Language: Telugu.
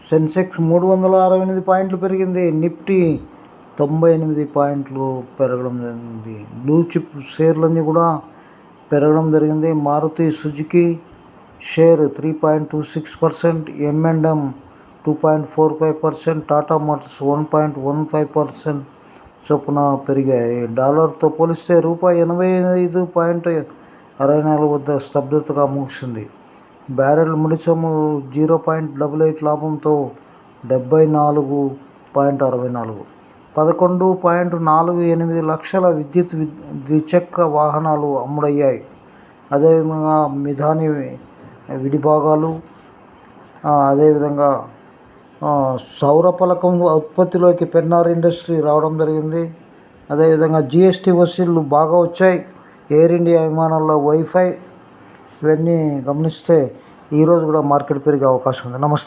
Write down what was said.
సెన్సెక్స్ 368 పాయింట్లు పెరిగింది. నిఫ్టీ 98 పాయింట్లు పెరగడం జరిగింది. బ్లూ చిప్ షేర్లన్నీ కూడా పెరగడం జరిగింది. Maruti Suzuki share 3.26%, M&M 2.45%, Tata Motors 1.15% చొప్పున పెరిగాయి. డాలర్తో పోలిస్తే రూపాయి 85.64 వద్ద స్తబ్దతగా ముగిసింది. బ్యారెల్ ముడిచము 0.88 లాభంతో 74.64. 11.48 లక్షల విద్యుత్ ద్విచక్ర వాహనాలు అమ్ముడయ్యాయి. అదేవిధంగా మిధాని విడిభాగాలు, అదేవిధంగా సౌర పలకం ఉత్పత్తిలోకి పెన్నార్ ఇండస్ట్రీ రావడం జరిగింది. అదేవిధంగా GST వసూళ్లు బాగా వచ్చాయి. ఎయిర్ ఇండియా విమానాల్లో వైఫై ఇవన్నీ గమనిస్తే ఈరోజు కూడా మార్కెట్ పెరిగే అవకాశం ఉంది. నమస్తే.